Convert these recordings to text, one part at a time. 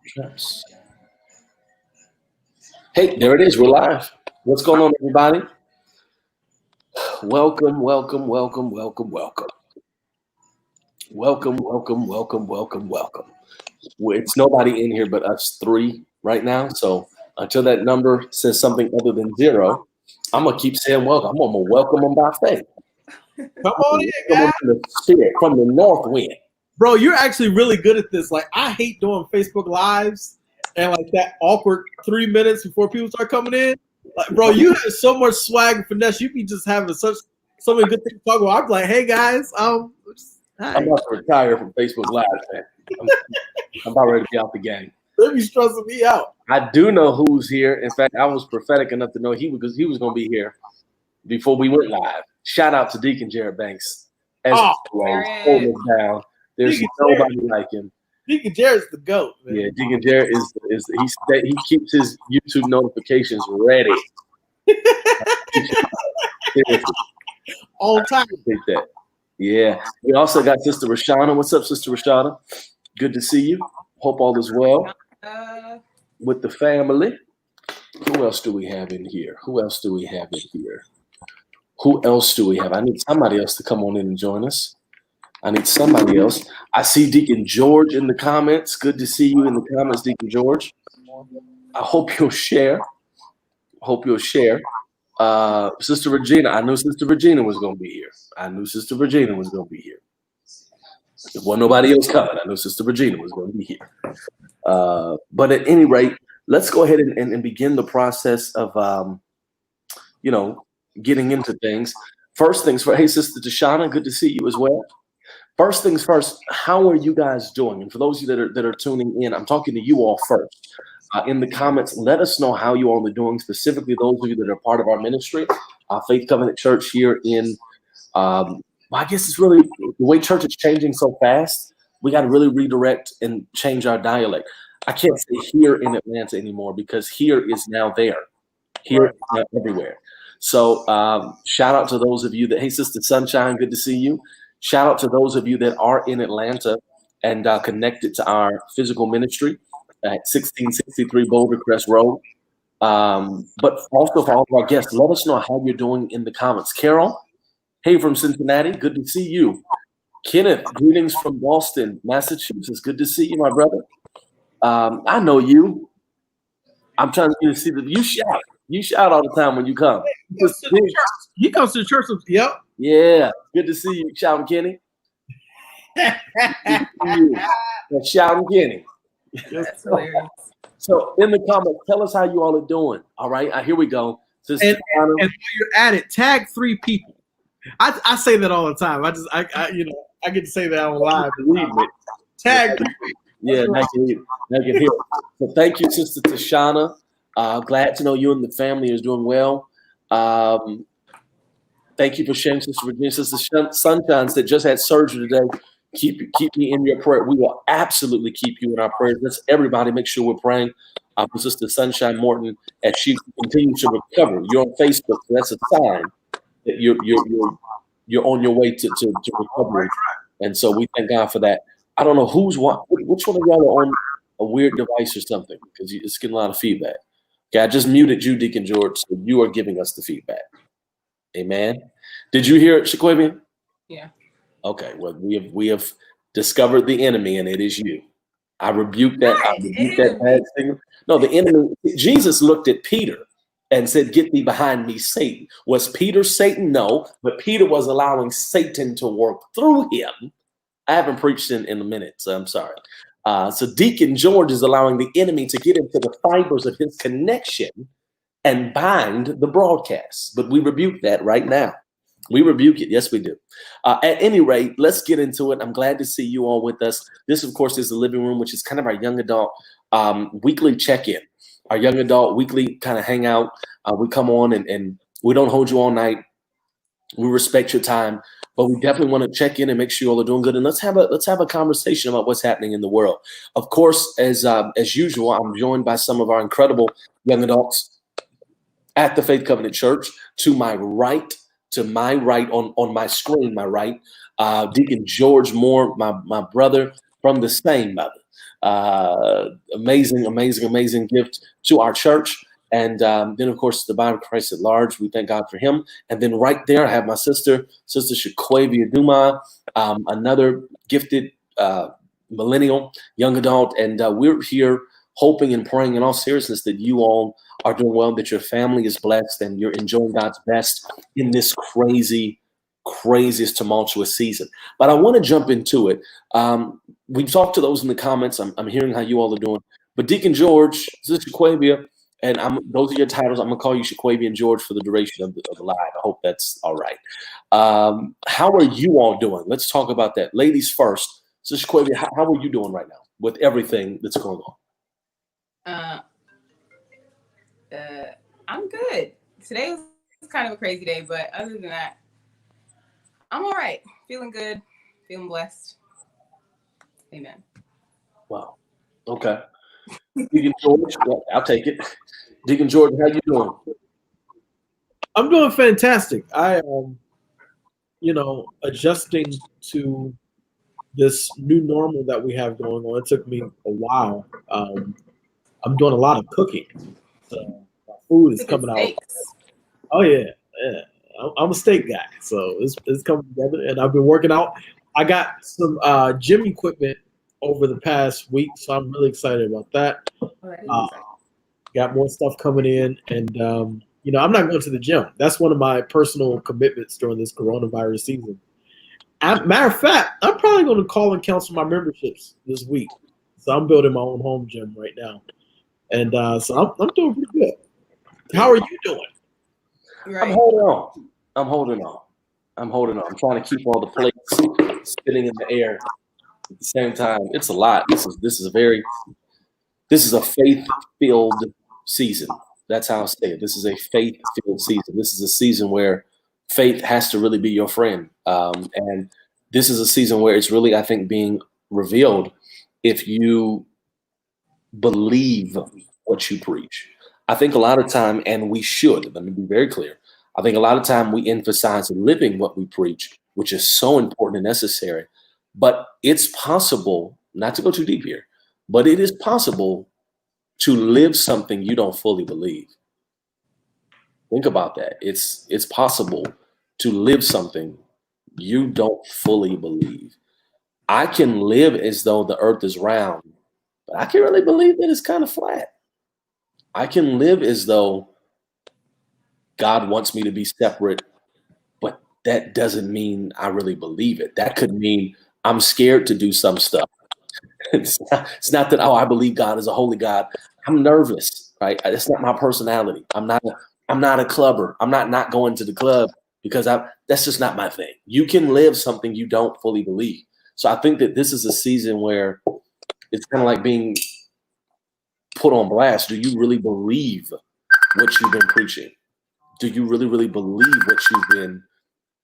Traps. Hey, there it is. We're live. What's going on, everybody? Welcome, welcome, welcome, welcome, welcome. Welcome, welcome, welcome, welcome, welcome. It's nobody in here but us three right now. So until that number says something other than zero, I'm going to keep saying welcome. I'm going to welcome them by faith. Come on in, guys. From the spirit, from the north wind. Bro, you're actually really good at this. Like, I hate doing Facebook Lives and like that awkward 3 minutes before people start coming in. Like, bro, you have so much swag and finesse. You be just having so many good things to talk about. I'm like, hey guys, I'm about to retire from Facebook Live, man. I'm about ready to be out the game. They'll be stressing me out. I do know who's here. In fact, I was prophetic enough to know he was going to be here before we went live. Shout out to Deacon Jared Banks. As always, down. There's Deacon nobody Jared. Like him. Deacon Jared's the GOAT, man. Yeah, Deacon Jared is he keeps his YouTube notifications ready. All time. That. Yeah. We also got Sister Rashana. What's up, Sister Rashana? Good to see you. Hope all is well with the family. Who else do we have in here? Who else do we have? I need somebody else to come on in and join us. I need somebody else. I see Deacon George in the comments. Good to see you in the comments, Deacon George. I hope you'll share. Sister Regina, I knew Sister Regina was going to be here. There wasn't nobody else coming. I knew Sister Regina was going to be here. But at any rate, let's go ahead and begin the process of, getting into things. First things first. Hey, Sister Tashana, good to see you as well. First things first, how are you guys doing? And for those of you that are tuning in, I'm talking to you all first. In the comments, let us know how you all are doing, specifically those of you that are part of our ministry, Faith Covenant Church here in, I guess it's really, the way church is changing so fast, we got to really redirect and change our dialect. I can't say here in Atlanta anymore because here is now there. Here is now everywhere. So shout out to those of you that, hey, Sister Sunshine, good to see you. Shout out to those of you that are in Atlanta and connected to our physical ministry at 1663 Boulder Crest Road. But also for all of our guests, let us know how you're doing in the comments. Carol, hey from Cincinnati, good to see you. Kenneth, greetings from Boston, Massachusetts. Good to see you, my brother. I know you. I'm trying to get to see that you shout. You shout all the time when you come. He comes to the church. Yep. Yeah, good to see you, Shouting Kenny. Shouting Kenny. That's hilarious. So in the comments, tell us how you all are doing. All right, here we go. And while you're at it, tag 3 people. I say that all the time. I get to say that on live. Tag 3 people. Yeah, I can hear it. So thank you, Sister Tashana. Glad to know you and the family is doing well. Thank you for sharing, Sister Virginia. Sister Sunshine that just had surgery today. Keep me in your prayer. We will absolutely keep you in our prayers. Let's everybody make sure we're praying for Sister Sunshine Morton as she continues to recover. You're on Facebook, so that's a sign that you're on your way to recovery. And so we thank God for that. I don't know which one of y'all are on a weird device or something because it's getting a lot of feedback. Okay, I just muted you, Deacon George, so you are giving us the feedback. Amen. Did you hear it, Shaquavian? Yeah. Okay. Well, we have discovered the enemy, and it is you. I rebuke that. I rebuke that bad signal. No, the enemy. Jesus looked at Peter and said, "Get thee behind me, Satan." Was Peter Satan? No, but Peter was allowing Satan to work through him. I haven't preached in a minute, so I'm sorry. So Deacon George is allowing the enemy to get into the fibers of his connection and bind the broadcast. But we rebuke that right now. We rebuke it. Yes, we do. At any rate, let's get into it. I'm glad to see you all with us. This, of course, is the living room, which is kind of our young adult weekly check-in, our young adult weekly kind of hangout. We come on and we don't hold you all night. We respect your time, but we definitely want to check in and make sure you all are doing good. And let's have a conversation about what's happening in the world. Of course, as usual, I'm joined by some of our incredible young adults at the Faith Covenant Church. To my right on my screen, my right, Deacon George Moore, my brother from the same mother. Amazing gift to our church. And then, of course, the body of Christ at large. We thank God for him. And then right there, I have my sister Shaquavia Duma, another gifted millennial young adult. And we're here hoping and praying in all seriousness that you all are doing well, that your family is blessed, and you're enjoying God's best in this craziest, tumultuous season. But I want to jump into it. We've talked to those in the comments. I'm hearing how you all are doing. But Deacon George, Sister Shaquavia, and those are your titles. I'm going to call you Shaquavia and George for the duration of the live. I hope that's all right. How are you all doing? Let's talk about that. Ladies first. Sister Shaquavia, how are you doing right now with everything that's going on? I'm good. Today was kind of a crazy day, but other than that, I'm all right. Feeling good. Feeling blessed. Amen. Wow. Okay. Deacon George, I'll take it. Deacon George, how you doing? I'm doing fantastic. I am, adjusting to this new normal that we have going on. It took me a while. I'm doing a lot of cooking. So my food is coming out. Oh yeah. I'm a steak guy, so it's coming together. And I've been working out. I got some gym equipment over the past week, so I'm really excited about that. Got more stuff coming in, and I'm not going to the gym. That's one of my personal commitments during this coronavirus season. Matter of fact, I'm probably going to call and cancel my memberships this week. So I'm building my own home gym right now, and so I'm doing pretty good. How are you doing? Right. I'm holding on. I'm trying to keep all the plates spinning in the air at the same time. It's a lot. This is a faith-filled season. That's how I say it. This is a faith-filled season. This is a season where faith has to really be your friend. And this is a season where it's really, I think, being revealed if you believe what you preach. I think a lot of time, and we should, let me be very clear, I think a lot of time we emphasize living what we preach, which is so important and necessary. But it's possible, not to go too deep here, but it is possible to live something you don't fully believe. Think about that. It's possible to live something you don't fully believe. I can live as though the earth is round, but I can really believe that it's kind of flat. I can live as though God wants me to be separate, but that doesn't mean I really believe it. That could mean I'm scared to do some stuff. It's not that, I believe God is a holy God. I'm nervous, right? That's not my personality. I'm not a clubber. I'm not going to the club because that's just not my thing. You can live something you don't fully believe. So I think that this is a season where it's kind of like being put on blast. Do you really believe what you've been preaching? Do you really, really believe what you've been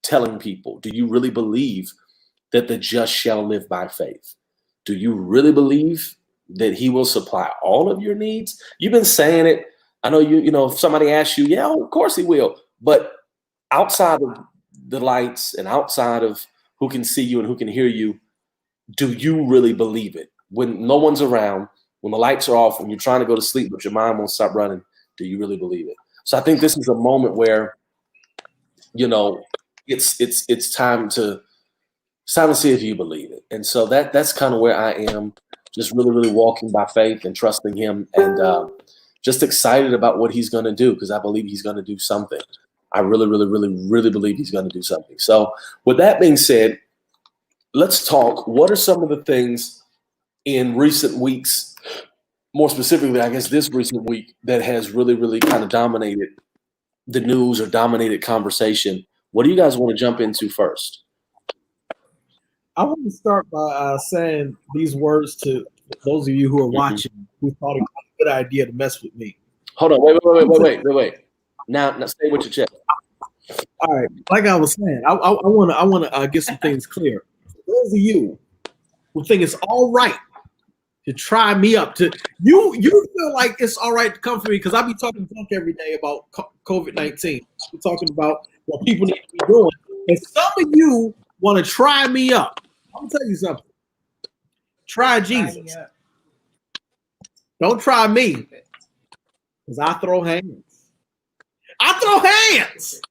telling people? Do you really believe that the just shall live by faith? Do you really believe that he will supply all of your needs? You've been saying it. I know if somebody asks you, yeah, of course he will. But outside of the lights and outside of who can see you and who can hear you, do you really believe it? When no one's around, when the lights are off, when you're trying to go to sleep, but your mind won't stop running, do you really believe it? So I think this is a moment where, it's time to see if you believe it. And so that's kind of where I am, just really, really walking by faith and trusting him, and just excited about what he's going to do, because I believe he's going to do something. I really, really, really, really believe he's going to do something. So with that being said, let's talk. What are some of the things in recent weeks, more specifically, I guess this recent week, that has really, really kind of dominated the news or dominated conversation? What do you guys want to jump into first? I want to start by saying these words to those of you who are watching, who thought it was a good idea to mess with me. Hold on, wait. Now stay with your chest. All right, like I was saying, I want to get some things clear. For those of you who think it's all right to try me up, you feel like it's all right to come for me because I be talking junk every day about COVID-19. We're talking about what people need to be doing, and some of you want to try me up. I'm gonna tell you something. Try Jesus. Don't try me, because I throw hands. I throw hands.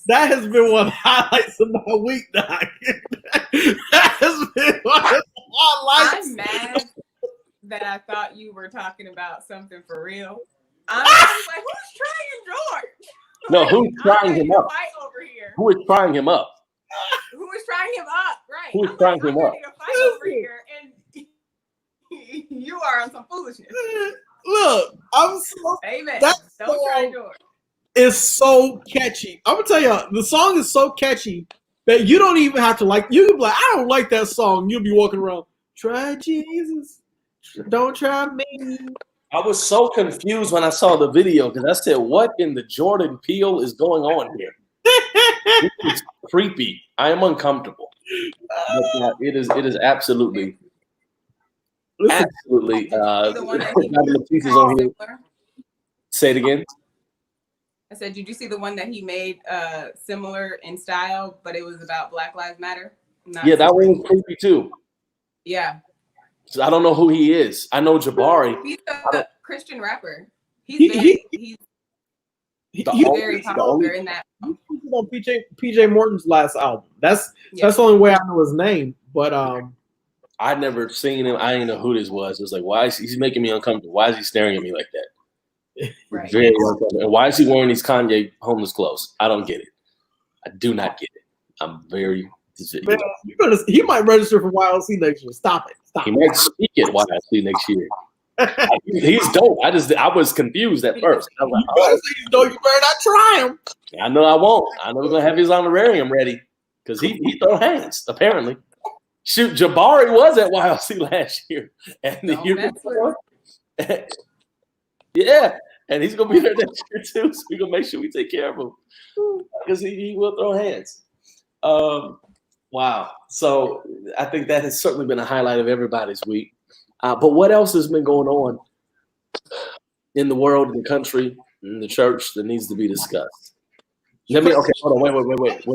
That has been one of the highlights of my week, Doc. That has been one of the highlights. I'm mad that I thought you were talking about something for real. I was like, who's trying George? No, who's trying him up? Fight over here. Who is trying him up? Who is trying him up? Right. Who is I'm trying like, him I'm up? ready to fight over here, and you are on some foolishness. Look, I'm so Amen. That's Don't try so- George. it's so catchy. I'm gonna tell you, the song is so catchy that you don't even have to like. You can be like, I don't like that song. You'll be walking around. Try Jesus, don't try me. I was so confused when I saw the video because I said, "What in the Jordan Peele is going on here?" This is creepy. I am uncomfortable. But, it is absolutely, Listen, absolutely. The one that he Matisse is on here. Say it again. I said, did you see the one that he made similar in style, but it was about Black Lives Matter? Yeah, that one was creepy too. Yeah. So I don't know who he is. I know Jabari. He's a Christian rapper. He's He- very popular in that. on PJ Morton's last album. That's Yeah. the only way I know his name. But I'd never seen him. I didn't know who this was. It was like, why is he's making me uncomfortable? Why is he staring at me like that? Right. Very uncomfortable. And why is he wearing these Kanye homeless clothes? I don't get it. I do not get it. I'm very. man, he might register for YLC next year. Stop it. Stop He it. might speak at YLC next year. He's dope. I was confused at first. I was like, You better say you better not try him. I know I won't. I know we're gonna have his honorarium ready because he throw hands apparently. Shoot, Jabari was at YLC last year, and the Don't year mess before, yeah, and he's gonna be there next year too. So we're gonna make sure we take care of him because he will throw hands. Wow. So I think that has certainly been a highlight of everybody's week. But what else has been going on in the world, in the country, in the church that needs to be discussed? Okay, hold on. Wait.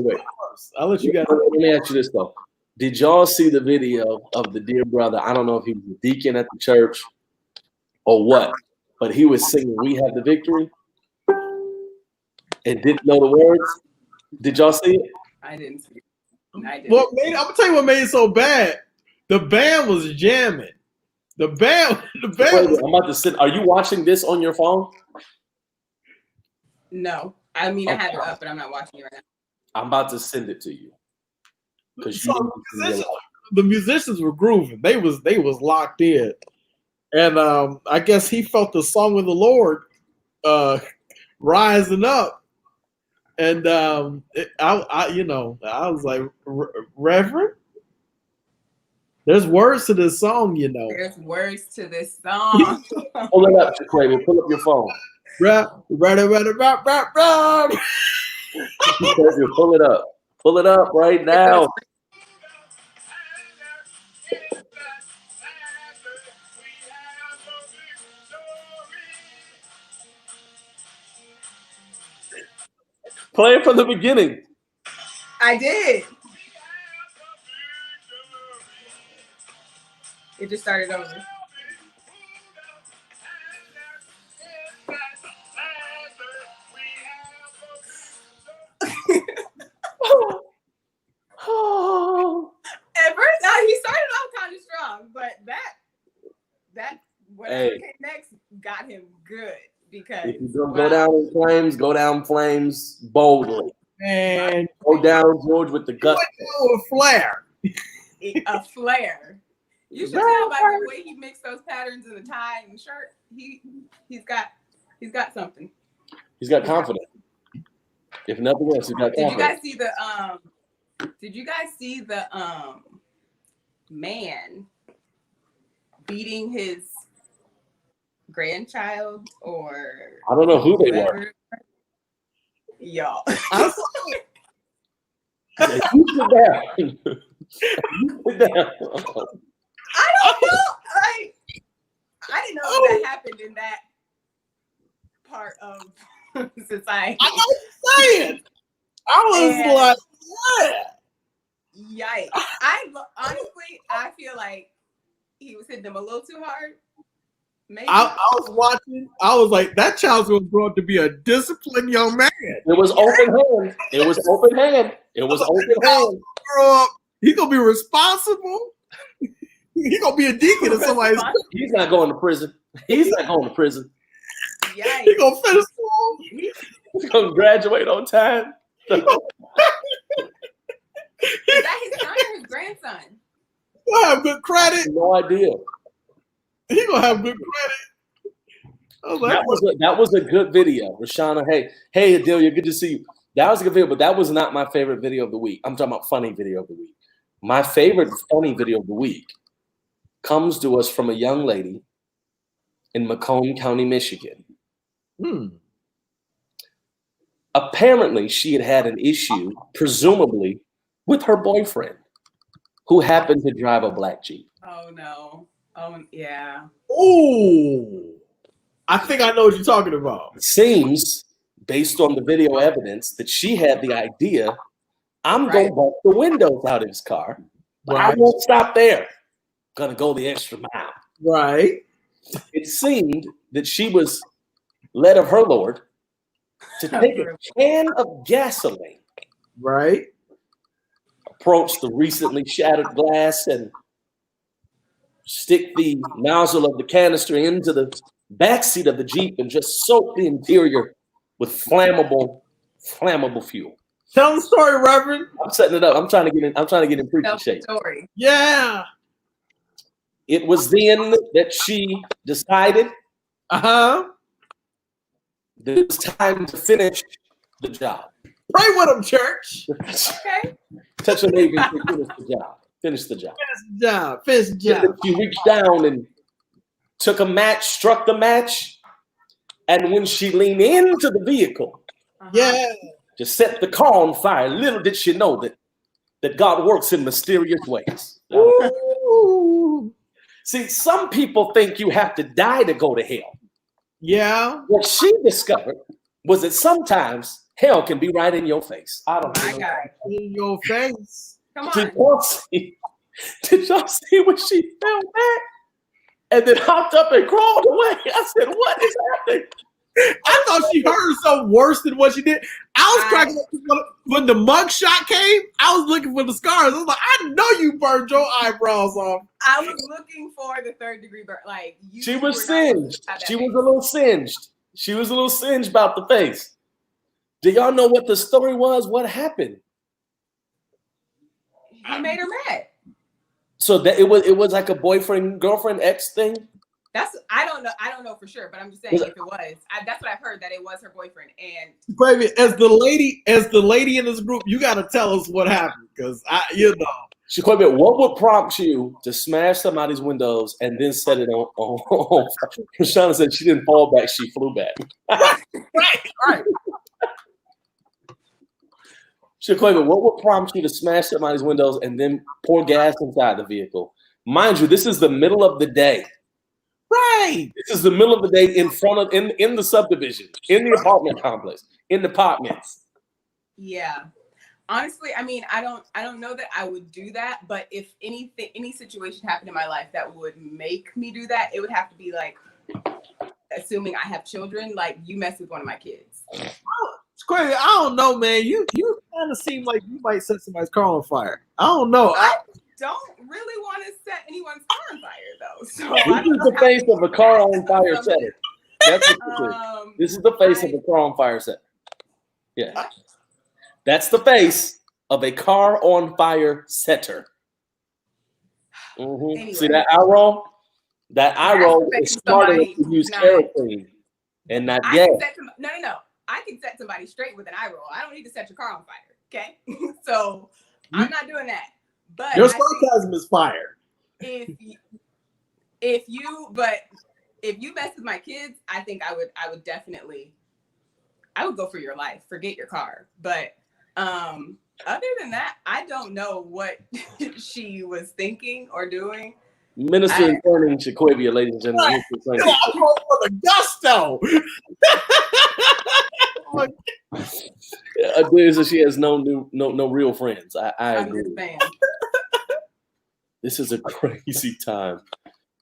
I'll let you guys. Let me ask you this though. Did y'all see the video of the dear brother? I don't know if he was a deacon at the church or what, but he was singing "We Have the Victory" and didn't know the words. Did y'all see it? I didn't see it. I didn't. What made? I'm gonna tell you what made it so bad. The band was jamming. The band. Wait, I'm about to sit. Are you watching this on your phone? No. I mean, I have it up, but I'm not watching it right now. I'm about to send it to you. Because So the musicians were grooving. They was locked in, and I guess he felt the song of the Lord rising up, and I was like, Reverend, there's words to this song, you know. There's words to this song. pull it up, Jaquavian. Pull up your phone. Pull it up. Pull it up right now. Play it from the beginning. I did. It just started over. At first, he started off kind of strong, but that whatever came next got him good because if you go down in flames, go down flames boldly. And go down, George, with the gut. A flare. A flare. You should tell by the way he mixed those patterns in the tie and the shirt. He's got something. He's got confidence. If nothing else, he's got confidence. Did you guys see the man beating his grandchild or I don't know who they were. Y'all. You sit down. You sit down. I don't know. I didn't know that happened in that part of society. I was saying. I was like, what? Yikes. Honestly, I feel like he was hitting them a little too hard. Maybe. I was watching. I was like, that child's going to grow up to be a disciplined young man. It was open hand. It was open hand. It was open hand. Grow up. He going to be responsible. He going to be a deacon in somebody's. He's not going to prison. He's not going to prison. Yeah. He going to finish school. He's going to graduate on time. Is that his son or his grandson? He'll have good credit. No idea. He gonna have good credit. I was like, That was a good video, Rashana. Hey, Adelia, good to see you. That was a good video, but that was not my favorite video of the week. I'm talking about funny video of the week. My favorite funny video of the week comes to us from a young lady in Macomb County, Michigan. Apparently, she had an issue, presumably, with her boyfriend, who happened to drive a black Jeep. Oh no. Oh yeah. ooh, I think I know what you're talking about. It seems, based on the video evidence, that she had the idea, I'm going to bump the windows out of his car, but I won't stop there. Going to go the extra mile. Right. It seemed that she was led of her Lord to take a can of gasoline, Right. approach the recently shattered glass, and stick the nozzle of the canister into the backseat of the Jeep and just soak the interior with flammable fuel. Tell the story, Reverend. I'm setting it up. I'm trying to get in preaching shape. Story. Yeah. It was then that she decided Uh-huh. that it was time to finish the job. Pray with him, church. Okay. Touch a neighbor and say, finish the job. Finish the job. Finish the job. She reached down and took a match, struck the match, and when she leaned into the vehicle Yeah. to set the car on fire, little did she know that God works in mysterious ways. Ooh. See, some people think you have to die to go to hell. Yeah. What she discovered was that sometimes hell can be right in your face. I don't My know. God. In your face. Come Did on. y'all see when she fell back and then hopped up and crawled away? I said, what is happening? I thought she heard something worse than what she did. I was cracking up when the mug shot came. I was looking for the scars. I was like, I know you burned your eyebrows off. I was looking for the third degree burn. Like She was were not singed. at that She was face. a little singed. She was a little singed about the face. Do y'all know what the story was? What happened? He made her mad. So that it was like a boyfriend, girlfriend, ex thing. I don't know for sure, but I'm just saying if it was. That's what I've heard, that it was her boyfriend. And Baby, as the lady in this group, you got to tell us what happened, because Shaquille, what would prompt you to smash somebody's windows and then set it on? Shauna said she didn't fall back; she flew back. right. Shaquille, what would prompt you to smash somebody's windows and then pour gas inside the vehicle? Mind you, this is the middle of the day. Right. This is the middle of the day in front of in the subdivision, in the apartment complex, in the apartments. yeah, honestly, I mean, I don't know that I would do that, but if any situation happened in my life that would make me do that, it would have to be like, assuming I have children, like you mess with one of my kids. It's crazy. I don't know, man. You kind of seem like you might set somebody's car on fire. I don't know. I don't really want to set anyone's car on fire, though. So This is the face of a car on fire setter. That's what this is the face of a car on fire setter. Yeah. That's the face of a car on fire setter. Mm-hmm. Anyway. See that eye roll? That eye roll is smart enough to use kerosene and not gas. No. I can set somebody straight with an eye roll. I don't need to set your car on fire. Okay. So I'm not doing that. But Your sarcasm is fire. if you mess with my kids, I think I would definitely go for your life. Forget your car. But other than that, I don't know what she was thinking or doing. Minister in turning Shaquavia, ladies and gentlemen. I'm going for the gusto. Adelia, she has no real friends. I I'm agree. just saying. This is a crazy time.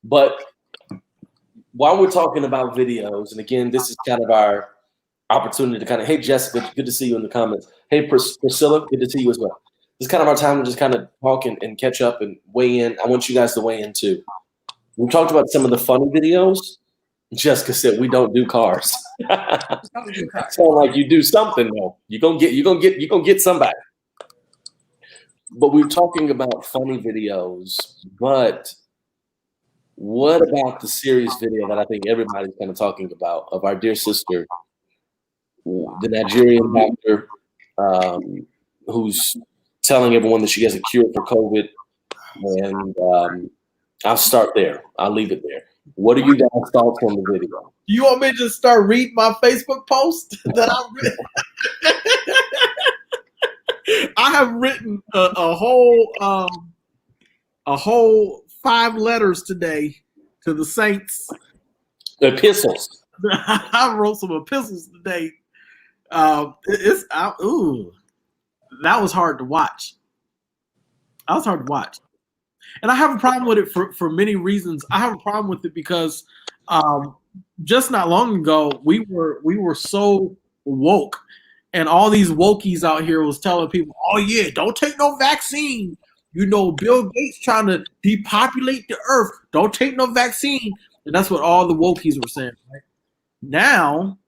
But while we're talking about videos, and again, this is kind of our opportunity to kind of, hey, Jessica, good to see you in the comments. Hey, Priscilla, good to see you as well. This is kind of our time to just kind of talk and catch up and weigh in. I want you guys to weigh in too. We talked about some of the funny videos. Jessica said we don't do cars. Sound like you do something though. You're gonna get somebody. But we're talking about funny videos, but what about the serious video that I think everybody's kind of talking about of our dear sister, the Nigerian doctor, who's telling everyone that she has a cure for COVID? And I'll start there. I'll leave it there. What are you guys' thoughts on the video? You want me to just start reading my Facebook post that I read? I have written a whole 5 letters today to the saints. Epistles. I wrote some epistles today. That was hard to watch. And I have a problem with it for many reasons. I have a problem with it because just not long ago we were so woke, and all these wokies out here was telling people, "Oh yeah, don't take no vaccine. You know, Bill Gates trying to depopulate the earth. Don't take no vaccine." And that's what all the wokies were saying. Right? Now,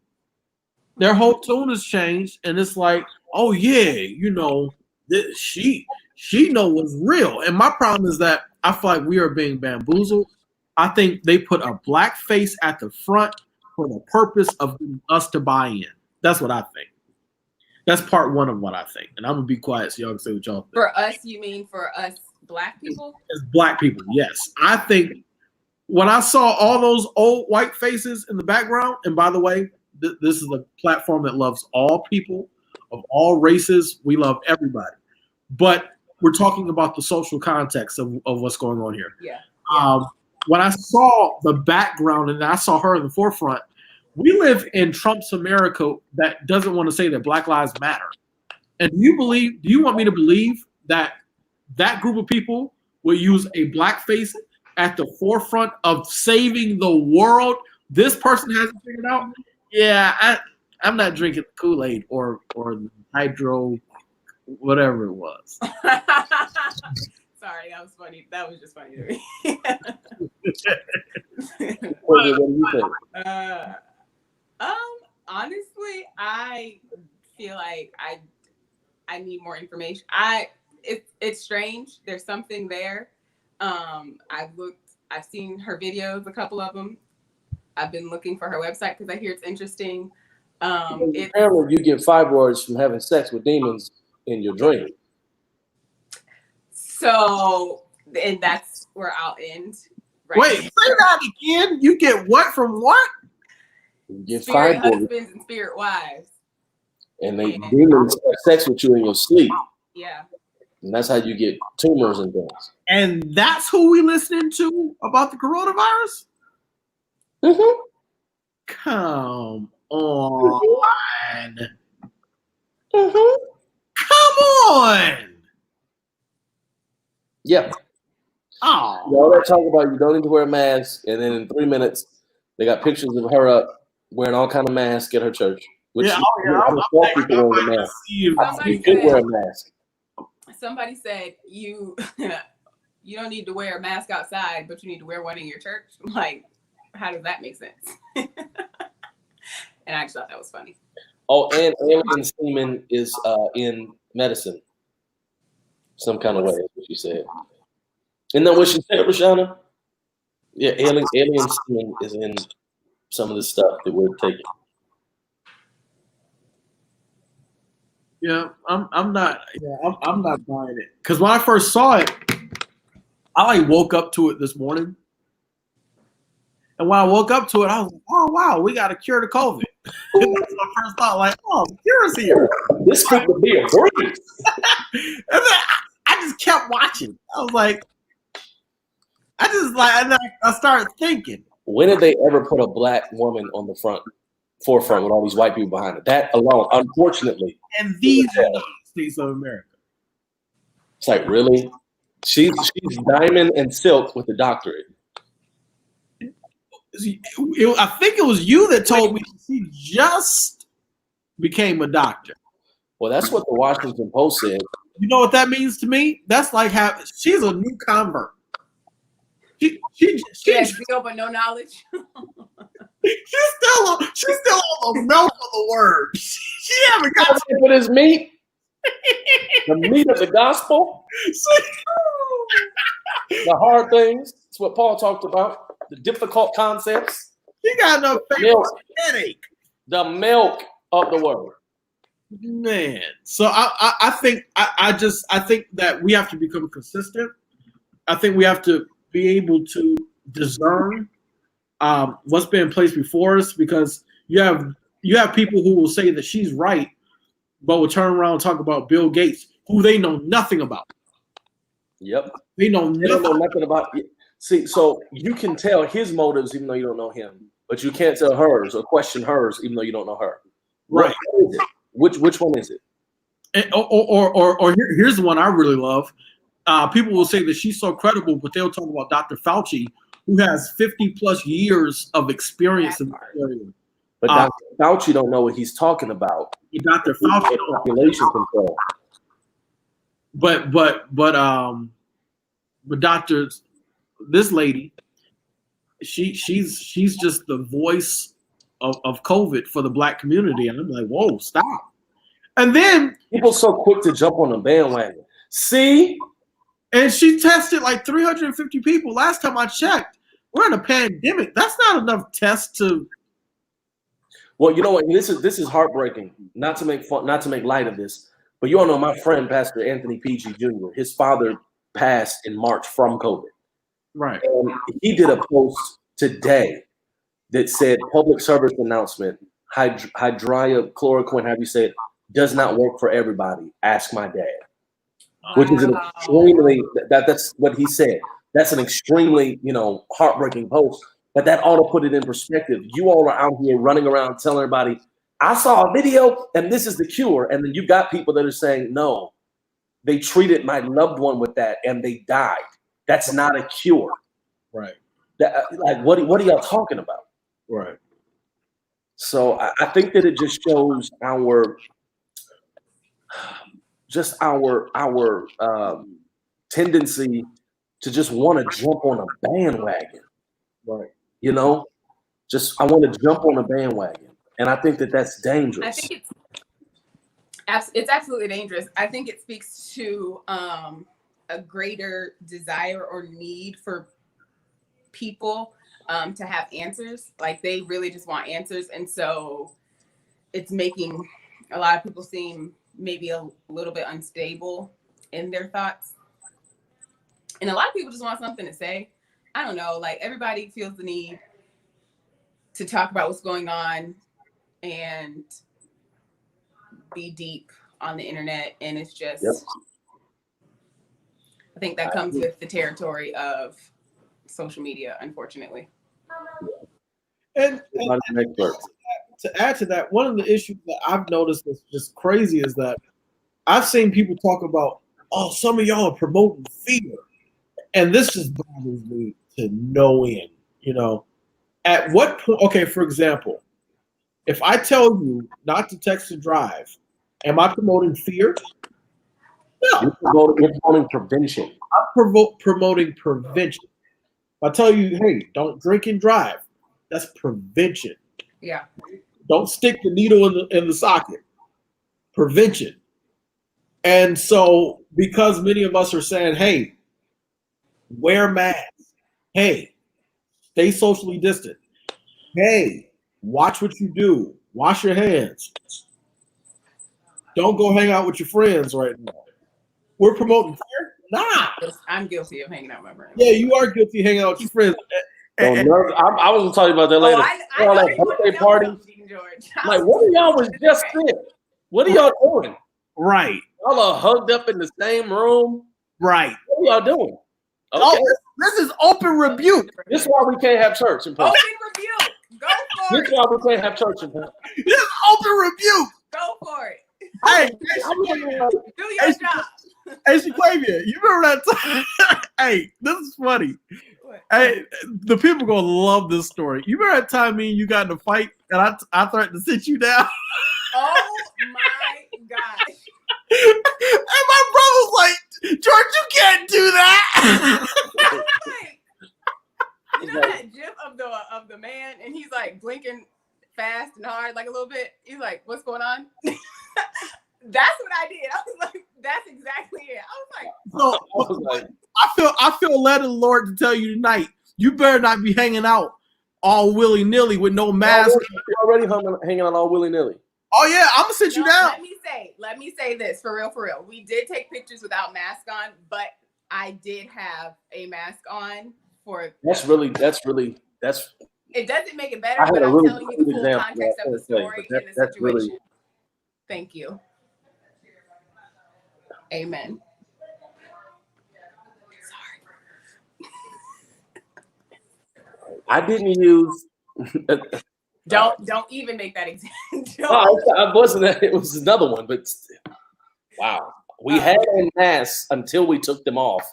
their whole tune has changed, and it's like, "Oh yeah, you know, she know what's real." And my problem is that I feel like we are being bamboozled. I think they put a black face at the front for the purpose of us to buy in. That's what I think. That's part one of what I think. And I'm going to be quiet so y'all can say what y'all think. For us, you mean for us black people? As black people, yes. I think when I saw all those old white faces in the background, and by the way, this is a platform that loves all people of all races. We love everybody. But we're talking about the social context of what's going on here. Yeah. When I saw the background and I saw her in the forefront, we live in Trump's America that doesn't want to say that Black Lives Matter. And do you want me to believe that that group of people will use a black face at the forefront of saving the world? This person hasn't figured out. Yeah, I'm not drinking Kool-Aid or hydro, whatever it was. Sorry, that was funny. That was just funny to me. What do you think? Honestly, I feel like I need more information. It's strange. There's something there. I've seen her videos, a couple of them. I've been looking for her website because I hear it's interesting. Apparently, you get fibroids from having sex with demons in your dream. So, and that's where I'll end. Right. Wait, say that again. You get what from what? You get Spirit fibroids, husbands and spirit wives. and demons have sex with you in your sleep. Yeah. And that's how you get tumors and things. And that's who we listening to about the coronavirus? Mm-hmm. Come on. Mm-hmm. Come on. Yeah. Oh. All that talk about you don't need to wear a mask, and then in 3 minutes, they got pictures of her up wearing all kind of masks at her church. Which Yeah, I'm people wearing a mask. You could wear a mask. Somebody said you don't need to wear a mask outside, but you need to wear one in your church. Like, how does that make sense? And I just thought that was funny. Oh, and alien semen is in medicine. Some kind of way, is what she said. Isn't that what she said, Rashana? Yeah, alien semen is in some of the stuff that we're taking. Yeah, I'm not buying it. Because when I first saw it, I woke up to it this morning. And when I woke up to it, I was like, oh wow, we got a cure to COVID. That's my first thought, like, oh, the cure is here. This could be a breeze. And then I just kept watching. I was like, I started thinking. When did they ever put a black woman on the forefront with all these white people behind it? That alone, unfortunately. And these are the States of America. It's like, really? She's diamond and silk with a doctorate. I think it was you that told me she just became a doctor. Well, that's what the Washington Post said. You know what that means to me? That's like she's a new convert. She has zeal but no knowledge. she's still on the milk of the word. She haven't got with his meat. The meat of the gospel. The hard things. That's what Paul talked about. The difficult concepts. She got enough headache. The milk of the word. Man. So I think I think that we have to become consistent. I think we have to be able to discern what's been placed before us, because you have people who will say that she's right, but will turn around and talk about Bill Gates, who they know nothing about. Yep. They don't know nothing about it. See, so you can tell his motives even though you don't know him, but you can't tell hers or question hers even though you don't know her. Right. Which one is it? And, or here's the one I really love. People will say that she's so credible, but they'll talk about Dr. Fauci, who has 50 plus years of experience in the area. But Dr. Fauci don't know what he's talking about. Dr. Fauci population control. But Dr. This lady, she's just the voice of COVID for the Black community, and I'm like, whoa, stop. And then people so quick to jump on the bandwagon. See. And she tested like 350 people. Last time I checked, we're in a pandemic. That's not enough tests to. Well, you know what? This is heartbreaking. Not to make fun, not to make light of this, but you all know my friend, Pastor Anthony PG Jr. His father passed in March from COVID. Right. And he did a post today that said, "Public service announcement: hydroxychloroquine, however you say it, does not work for everybody. Ask my dad." Which is an extremely that's what he said. That's an extremely, heartbreaking post. But that ought to put it in perspective. You all are out here running around telling everybody, I saw a video and this is the cure. And then you've got people that are saying, no, they treated my loved one with that and they died. That's not a cure. Right. What are y'all talking about? Right. So I think that it just shows our tendency to just want to jump on a bandwagon. Right. I want to jump on a bandwagon. And I think that that's dangerous. I think it's absolutely dangerous. I think it speaks to a greater desire or need for people to have answers. Like they really just want answers. And so it's making a lot of people seem maybe a little bit unstable in their thoughts. And a lot of people just want something to say. I don't know, like everybody feels the need to talk about what's going on and be deep on the internet. And it's just, yep. I think that comes with the territory of social media, unfortunately. And to add to that, one of the issues that I've noticed that's just crazy is that I've seen people talk about, oh, some of y'all are promoting fear. And this just bothers me to no end, At what point, okay, for example, if I tell you not to text and drive, am I promoting fear? No. You're promoting prevention. I'm promoting prevention. If I tell you, hey, don't drink and drive, that's prevention. Yeah. Don't stick the needle in the socket. Prevention. And so, because many of us are saying, hey, wear masks. Hey, stay socially distant. Hey, watch what you do. Wash your hands. Don't go hang out with your friends right now. We're promoting fear? Nah. I'm guilty of hanging out with my friends. Yeah, you are guilty of hanging out with your friends. I was going to tell you about that later. I know you birthday party. George. Like, what are y'all was just there? What are y'all doing? Right. Y'all are hugged up in the same room. Right. What are y'all doing? Okay. Oh, this is open rebuke. This is why we can't have church in person. Open rebuke. Go for This it. is why we can't have church in person. This is open rebuke. Go for it. Hey, Do your job. Hey, Shaquavia, you remember that time? Hey, this is funny. Hey, the people gonna love this story. You remember that time me and you got in a fight and I threatened to sit you down? Oh my gosh. And my brother was like, George, you can't do that. You know that gif of the man and he's like blinking fast and hard, like a little bit. He's like, "What's going on?" That's what I did. I was like, "That's exactly it." I was like, I feel led of the Lord to tell you tonight, you better not be hanging out all willy nilly with no mask. You're already hanging out all willy nilly. Oh yeah, I'm gonna sit you down. Let me say this for real. We did take pictures without mask on, but I did have a mask on for. That's. It doesn't make it better, I had but a I'm really telling you the good full example context of of the that thing, story but and the that's situation. really- Thank you. Amen. Sorry. I didn't use. Don't even make that example. No, I wasn't. It was another one, but wow, we had on masks until we took them off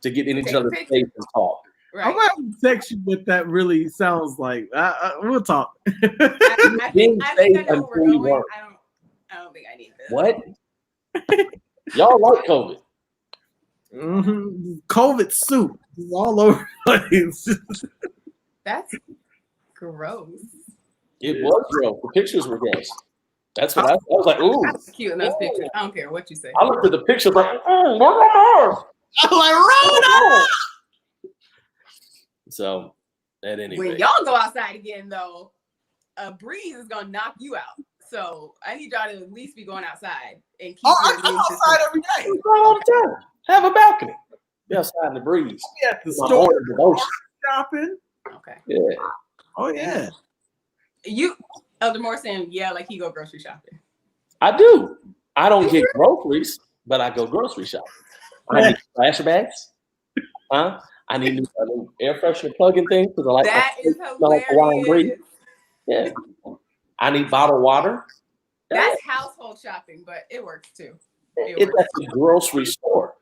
to get in each other's face and talk. Right. I'm gonna text you what that really sounds like. We'll talk. I think I know where we're going. I don't think I need this. What? Y'all like COVID? Mm-hmm. COVID soup is all over the place. That's gross. It was gross. The pictures were gross. That's what I was like. Ooh, That's cute in those pictures. I don't care what you say. I looked at the picture like, oh, I'm like, Rhoda! So, at any When rate, y'all go outside again, though, a breeze is gonna knock you out. So I need y'all to at least be going outside and keep your I'm immune system. outside every day. we go all the time. Have a balcony. Be outside in the breeze. We at the My store morning devotion. shopping. Okay. Yeah. Oh yeah. You, Elder Moore saying, yeah, like he go grocery shopping. I do. I don't get groceries, but I go grocery shopping. I need trash bags. Huh? I need new air freshener plug-in thing because I like That is like Hawaiian breeze. hilarious. Yeah. I need bottled water. That's household shopping, but it works too. It's at the grocery store.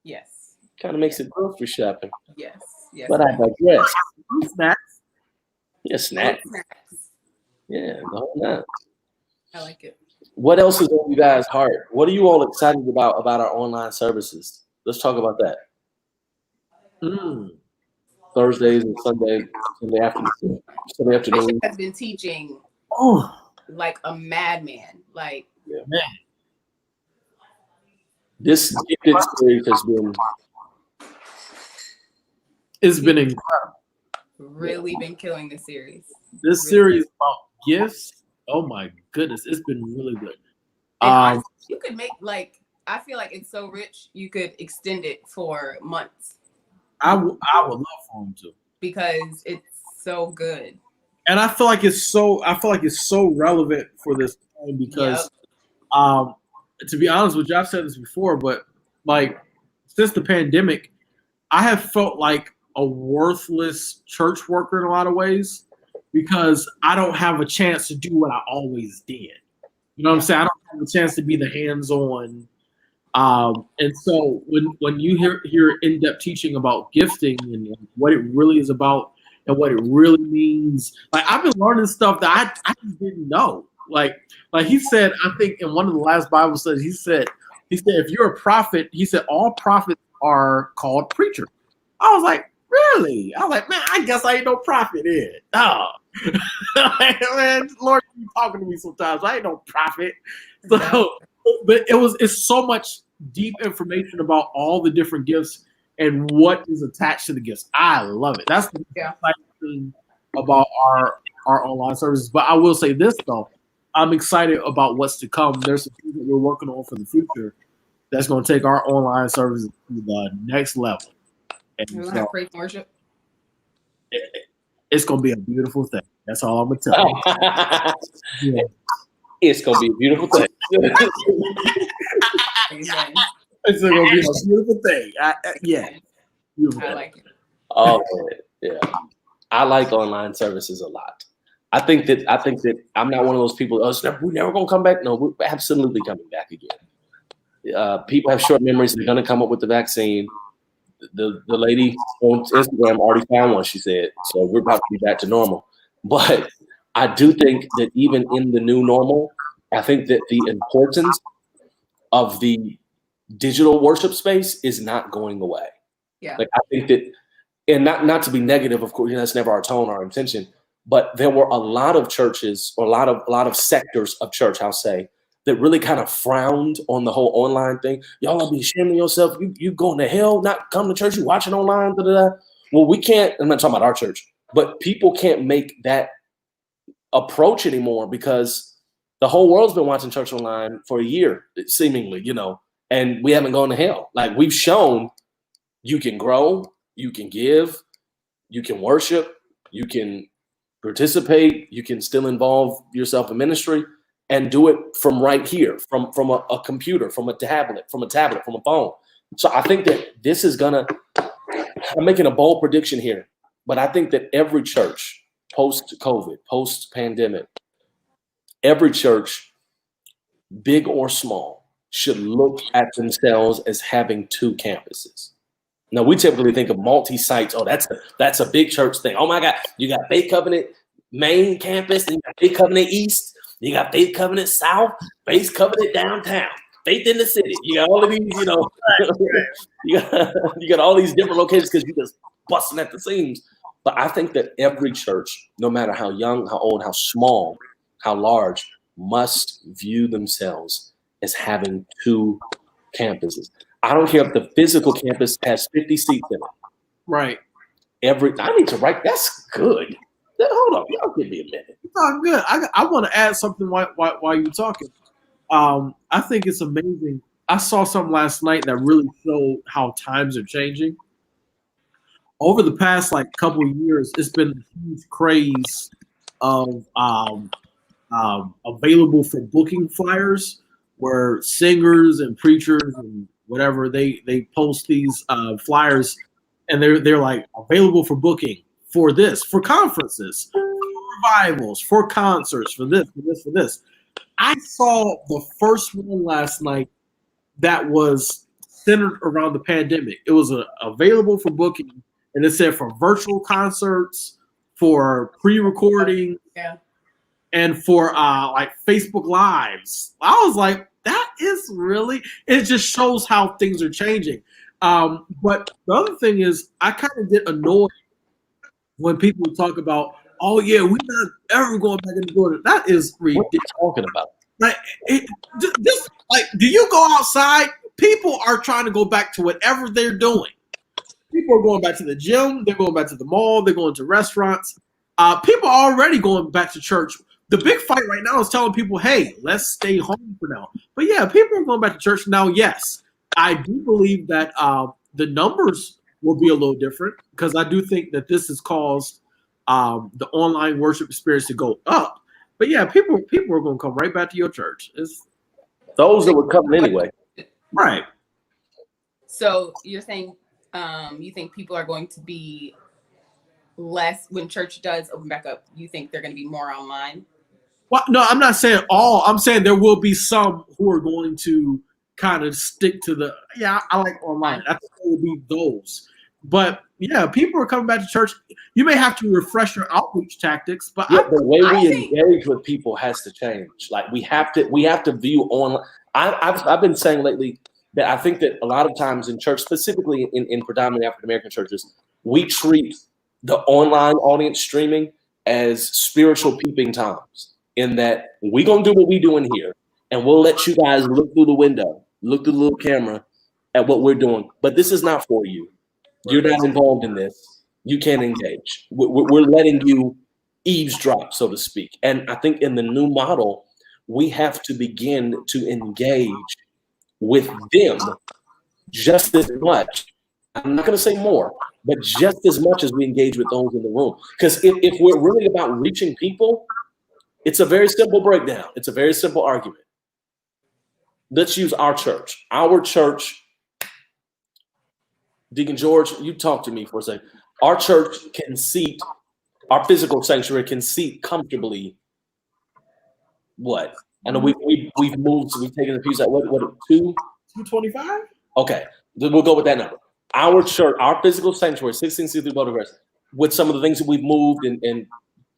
Yes. Kind of makes it grocery shopping. Yes. Yes. But I digress. Snacks. Yeah, snacks. Snacks. Yeah, the whole nine. I like it. What else is on you guys' heart? What are you all excited about our online services? Let's talk about that. Thursdays and Sunday afternoon. Bishop has been teaching like a madman. Like, this gifted series has been. It's been incredible. really been killing the series. This series about gifts. Oh my goodness, it's been really good. Honestly, you could make I feel like it's so rich you could extend it for months. I would love for him to, because it's so good. and I feel like it's so relevant for this time because, to be honest with you, I've said this before, but like since the pandemic, I have felt like a worthless church worker in a lot of ways because I don't have a chance to do what I always did. You know what I'm saying? I don't have a chance to be the hands-on. And so when you hear in-depth teaching about gifting and what it really is about and what it really means, like I've been learning stuff that I just didn't know. Like he said, I think in one of the last Bible studies, he said if you're a prophet, he said all prophets are called preachers. I was like, really? I was like, man, I guess I ain't no prophet in. Oh, man, Lord, you talking to me sometimes. I ain't no prophet. So, but it's so much deep information about all the different gifts and what is attached to the gifts. I love it. That's the exciting thing about our online services. But I will say this though, I'm excited about what's to come. There's some things that we're working on for the future that's going to take our online services to the next level. And We're gonna have praise and worship. It's going to be a beautiful thing. That's all I'm going to tell you. Yeah. It's going to be a beautiful thing. Amen. It's going to be a beautiful thing. Beautiful I like it. Oh, yeah. I like online services a lot. I think that I'm not one of those people. We're never gonna come back. No, we're absolutely coming back again. People have short memories. They're gonna come up with the vaccine. the lady on Instagram already found one, she said. So we're about to be back to normal. But I do think that even in the new normal, I think that the importance of the digital worship space is not going away. Yeah. Like I think that, and not to be negative, of course, that's never our tone, our intention. But there were a lot of churches, or a lot of sectors of church, I'll say, that really kind of frowned on the whole online thing. Y'all gotta be ashamed of yourself. You going to hell, not come to church, you watching online, da, da, da. Well, we can't, I'm not talking about our church, but people can't make that approach anymore because the whole world's been watching church online for a year, seemingly, and we haven't gone to hell. Like we've shown you can grow, you can give, you can worship, you can participate, you can still involve yourself in ministry and do it from right here, from a computer, from a tablet, from a phone. So I think that this is I'm making a bold prediction here, but I think that every church post-COVID, post-pandemic, every church, big or small, should look at themselves as having 2 campuses. Now we typically think of multi-sites. Oh, that's a big church thing. Oh my God, you got Faith Covenant main campus, then you got Faith Covenant East, you got Faith Covenant South, Faith Covenant downtown, Faith in the city. You got all of these, you got all these different locations because you're just busting at the seams. But I think that every church, no matter how young, how old, how small, how large, must view themselves as having 2 campuses. I don't care if the physical campus has 50 seats in it. Right. I need to write. That's good. Hold on, y'all give me a minute. Oh, good. I want to add something while you're talking. I think it's amazing. I saw something last night that really showed how times are changing. Over the past couple of years, it's been a huge craze of available for booking flyers, where singers and preachers and whatever they post these flyers, and they're like available for booking for this, for conferences, for revivals, for concerts, for this, for this, for this. I saw the first one last night that was centered around the pandemic. It was available for booking, and it said for virtual concerts, for pre-recording, and for Facebook Lives. I was like, that is really, it just shows how things are changing. But the other thing is, I kind of get annoyed when people talk about, oh yeah, we're not ever going back in the border. That is ridiculous. What are you talking about? Do you go outside? People are trying to go back to whatever they're doing. People are going back to the gym. They're going back to the mall. They're going to restaurants. People are already going back to church. The big fight right now is telling people, hey, let's stay home for now. But yeah, people are going back to church now. Yes, I do believe that the numbers will be a little different, because I do think that this has caused the online worship experience to go up. But yeah, people are going to come right back to your church. Those that were coming anyway. Right. So you're saying you think people are going to be less when church does open back up? You think they're going to be more online? Well, no, I'm not saying all. I'm saying there will be some who are going to kind of stick to I like online. I think there will be those. But yeah, people are coming back to church. You may have to refresh your outreach tactics, but the way we engage with people has to change. Like we have to view online. I've been saying lately that I think that a lot of times in church, specifically in predominantly African American churches, we treat the online audience streaming as spiritual peeping toms, in that we're gonna do what we do in here, and we'll let you guys look through the window, look through the little camera at what we're doing. But this is not for you. You're not involved in this. You can't engage. We're letting you eavesdrop, so to speak. And I think in the new model, we have to begin to engage with them just as much. I'm not going to say more, but just as much as we engage with those in the room. Because if we're really about reaching people, it's a very simple breakdown. It's a very simple argument. Let's use our church. Our church, Deacon George, you talk to me for a second. Our church can seat, our physical sanctuary can seat comfortably. What? I know we've moved, we've taken the piece out. What 225? Okay, then we'll go with that number. our church, our physical sanctuary, 1663 Boulder Crest, with some of the things that we've moved and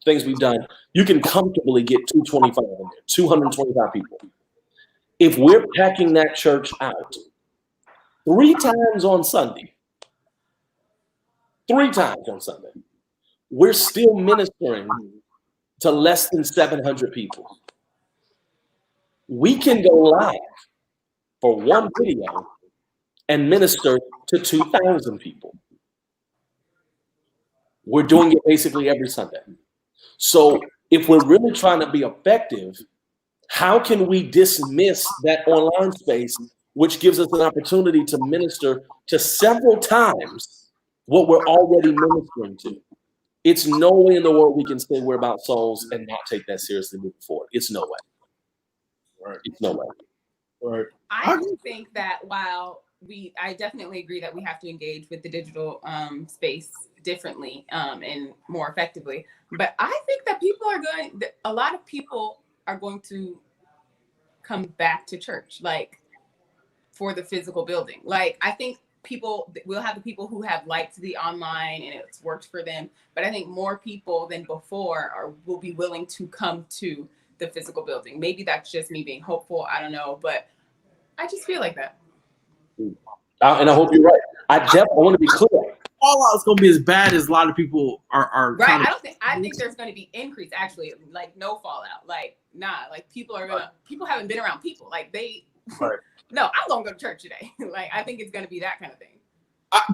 things we've done, you can comfortably get 225 in there, 225 people. If we're packing that church out 3 times on Sunday, we're still ministering to less than 700 people. We can go live for one video and minister to 2,000 people. We're doing it basically every Sunday. So if we're really trying to be effective, how can we dismiss that online space, which gives us an opportunity to minister to several times what we're already ministering to? It's no way in the world we can say we're about souls and not take that seriously moving forward. It's no way. Right. It's no way. Right. I do think that while I definitely agree that we have to engage with the digital space differently and more effectively, but I think that a lot of people are going to come back to church, like for the physical building. Like I think we'll have the people who have liked the online and it's worked for them, but I think more people than before will be willing to come to the physical building. Maybe that's just me being hopeful. I don't know, but I just feel like that. And I hope you're right. I want to be clear. Fallout's gonna be as bad as a lot of people are right. I think there's going to be increase, actually, like no fallout. Like like people haven't been around people. Like right. No, I'm gonna go to church today. Like I think it's going to be that kind of thing.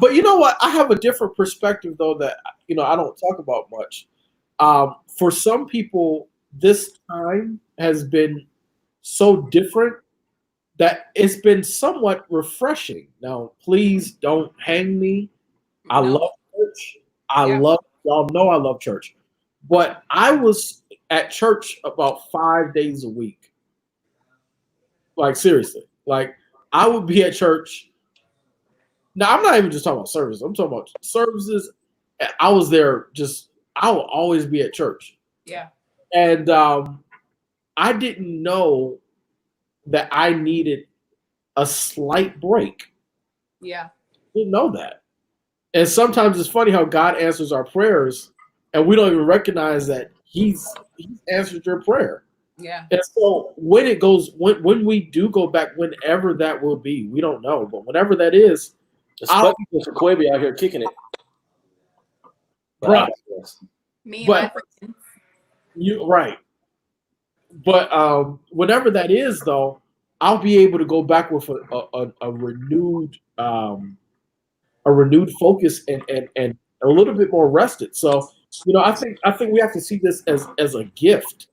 But you know what? I have a different perspective though that I don't talk about much. For some people, this time has been so different that it's been somewhat refreshing. Now, please don't hang me. I love church. Y'all know I love church. But I was at church about 5 days a week. Like, seriously. Like, I would be at church. Now, I'm not even just talking about services. I'm talking about services. I was there I will always be at church. Yeah. And I didn't know that I needed a slight break. Yeah. Didn't know that. And sometimes it's funny how God answers our prayers and we don't even recognize that he's answered your prayer. Yeah. And so when we do go back, whenever that will be, we don't know. But whenever that is, Especially for Quaby out here kicking it. Right. Me and my friends. Right. But whenever that is, though, I'll be able to go back with a renewed focus and a little bit more rested. So I think we have to see this as a gift.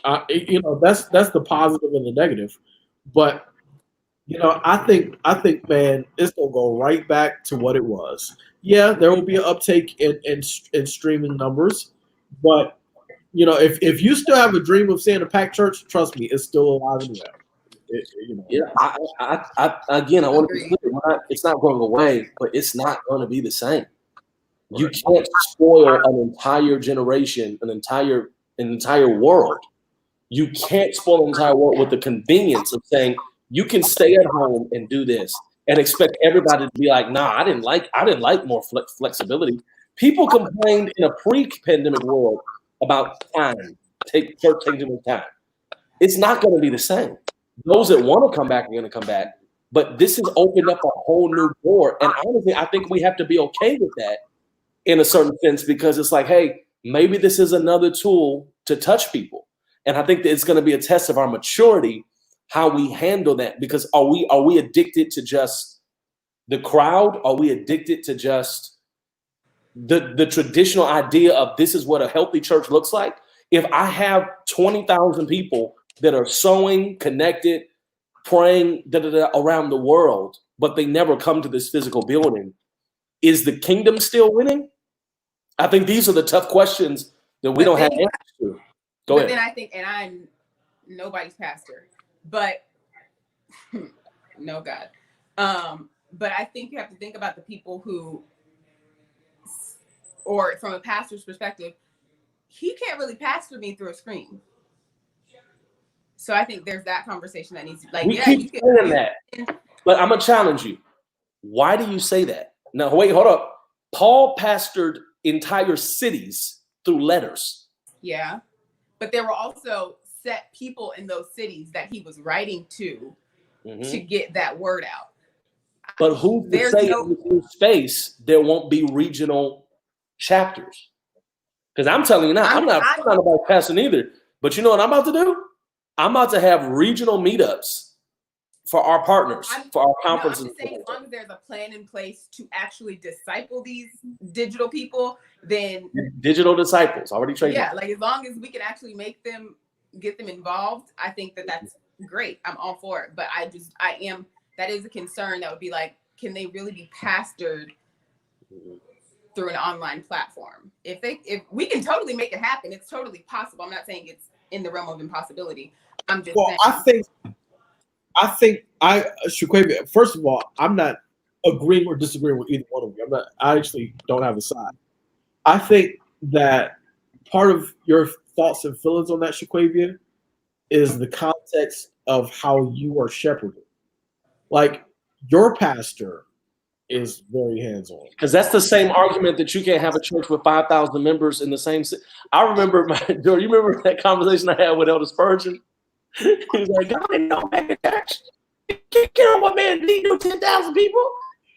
That's the positive and the negative. But I think man, it's gonna go right back to what it was. Yeah, there will be an uptake in streaming numbers, but if you still have a dream of seeing a packed church, trust me, it's still alive and well. Yeah, I want to be clear. It's not going away, but it's not going to be the same. You can't spoil an entire generation, an entire world. You can't spoil an entire world with the convenience of saying you can stay at home and do this and expect everybody to be like, nah, I didn't like more flexibility. People complained in a pre-pandemic world about time, taking too much time. It's not going to be the same. Those that want to come back are going to come back, but this has opened up a whole new door. And honestly, I think we have to be okay with that in a certain sense, because it's like, hey, maybe this is another tool to touch people. And I think that it's going to be a test of our maturity, how we handle that. Because are we addicted to just the crowd? Are we addicted to just the traditional idea of this is what a healthy church looks like? If I have 20,000 people that are sowing, connected, praying around the world, but they never come to this physical building, is the kingdom still winning? I think these are the tough questions that we don't have answers to. Go ahead. Then I think, and I'm nobody's pastor, but no God. But I think you have to think about the people who, or from a pastor's perspective, he can't really pastor me through a screen. So I think there's that conversation that needs to, like, we keep saying that, but I'm gonna challenge you. Why do you say that? Now, wait, hold up. Paul pastored entire cities through letters. Yeah. But there were also set people in those cities that he was writing to get that word out. But who's to say in this space there won't be regional chapters? Because I'm telling you now, I'm not about passing either. But you know what I'm about to do? I'm about to have regional meetups for our partners, for our conferences. I'm just saying, as long as there's a plan in place to actually disciple these digital people, then digital disciples already trained. Yeah, like as long as we can actually get them involved, I think that's great. I'm all for it. But that is a concern. That would be like, can they really be pastored through an online platform? If we can totally make it happen, it's totally possible. I'm not saying it's in the realm of impossibility. I'm just saying. I think Shaquavia, first of all, I'm not agreeing or disagreeing with either one of you. I actually don't have a side. I think that part of your thoughts and feelings on that, Shaquavia, is the context of how you are shepherded. Like, your pastor is very hands-on. Because that's the same argument that you can't have a church with 5,000 members in the same city. I remember, you remember that conversation I had with Elder Spurgeon? He was like, God ain't no mega church. You can't get on what man need to 10,000 people.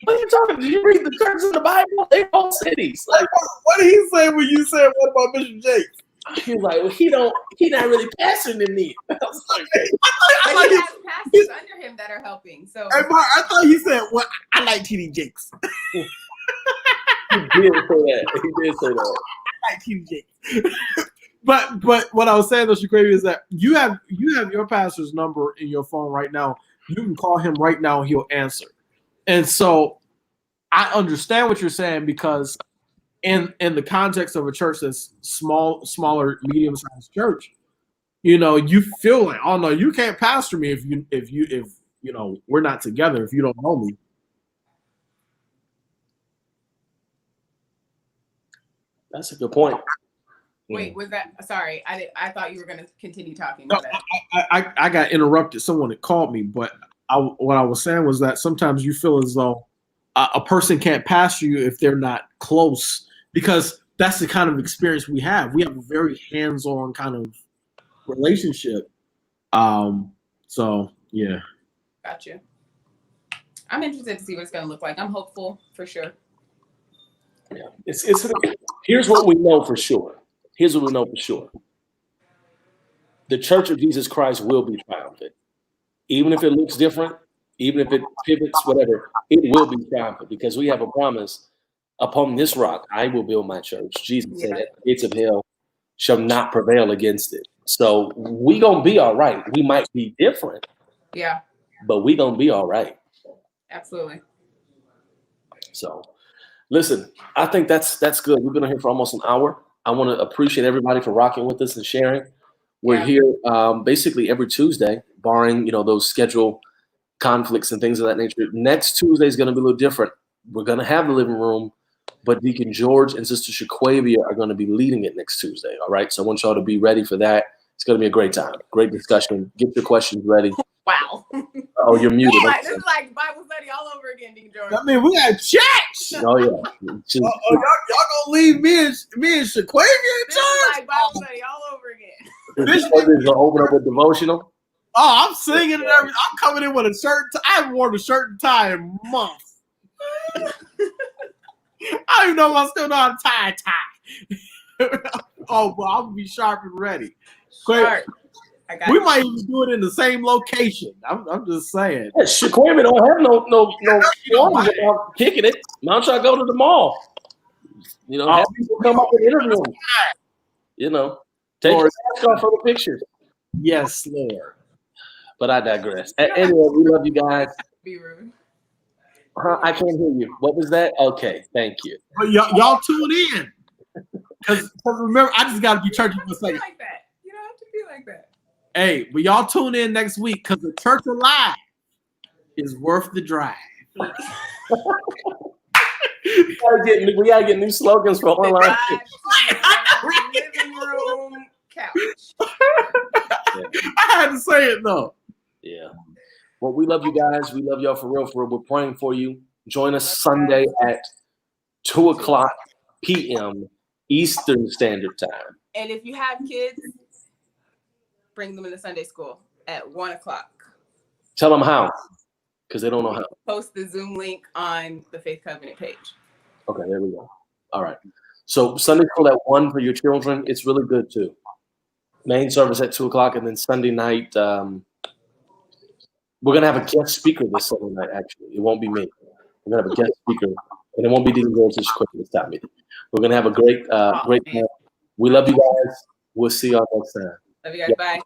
What are you talking? Did you read the churches in the Bible? They're all cities. Like, what did he say when you said what about Bishop Jakes? He was like, well, he not really passing to me. I was like, I thought he has pastors under him that are helping. So hey, Mark, I thought he said, well, I like TD Jakes. He did say that. I like TD Jakes. But what I was saying, though, Shaquavia, is that you have your pastor's number in your phone right now. You can call him right now; he'll answer. And so, I understand what you're saying, because in the context of a church that's smaller, medium-sized church, you feel like, oh no, you can't pastor me if we're not together, if you don't know me. That's a good point. Wait, was that? Sorry, I thought you were going to continue talking. No, I got interrupted. Someone had called me, but what I was saying was that sometimes you feel as though a person can't pastor you if they're not close, because that's the kind of experience we have. We have a very hands-on kind of relationship. So yeah. Gotcha. I'm interested to see what it's going to look like. I'm hopeful for sure. Yeah, here's what we know for sure. The Church of Jesus Christ will be triumphant. Even if it looks different, even if it pivots, whatever, it will be triumphant, because we have a promise. Upon this rock, I will build my church. Jesus said that the gates of hell shall not prevail against it. So we going to be all right. We might be different. Yeah. But we going to be all right. Absolutely. So listen, I think that's good. We've been here for almost an hour. I want to appreciate everybody for rocking with us and sharing. We're here basically every Tuesday, barring those schedule conflicts and things of that nature. Next Tuesday is going to be a little different. We're going to have the living room, but Deacon George and Sister Shaquavia are going to be leading it next Tuesday. All right, so I want y'all to be ready for that. It's going to be a great time, great discussion. Get your questions ready. Wow. Oh, you're muted. This is like Bible study all over again, Deacon George. I mean, we got chats. Oh yeah. Y'all gonna leave me and Shaquavia in charge? Like Bible study all over again. This is gonna open up a devotional. Oh, I'm singing and everything. I'm coming in with a shirt. I haven't worn a shirt and tie in months. I don't even know if I still know how to tie a tie. Oh, well, I'll be sharp and ready. Sharp. We might even do it in the same location. I'm just saying. Yeah, Shaquavia don't have no about kicking it. Why don't y'all go to the mall? Have people come up and interview them. Take your mask off for the pictures. Yes, Lord. But I digress. Anyway, we love you guys. Be rude. I can't hear you. What was that? Okay, thank you. But y'all tune in. Because remember, I just got to be churchy for a second. Like that. You don't have to be like that. Hey, but y'all tune in next week, because the Church Alive is worth the drive. We gotta get new slogans for online. Living room couch. I had to say it though. Yeah. Well, we love you guys. We love y'all for real. We're praying for you. Join us Sunday at 2:00 p.m. Eastern Standard Time. And if you have kids, bring them into Sunday school at 1:00. Tell them how, because they don't know how. Post the Zoom link on the Faith Covenant page. Okay, there we go. All right. So Sunday school at 1 for your children. It's really good too. Main service at 2:00, and then Sunday night, we're gonna have a guest speaker this Sunday night. Actually, it won't be me. We're gonna have a guest speaker, and it won't be Dean George this time. We're gonna have a great, great. We love you guys. We'll see y'all next time. Love you guys. Bye.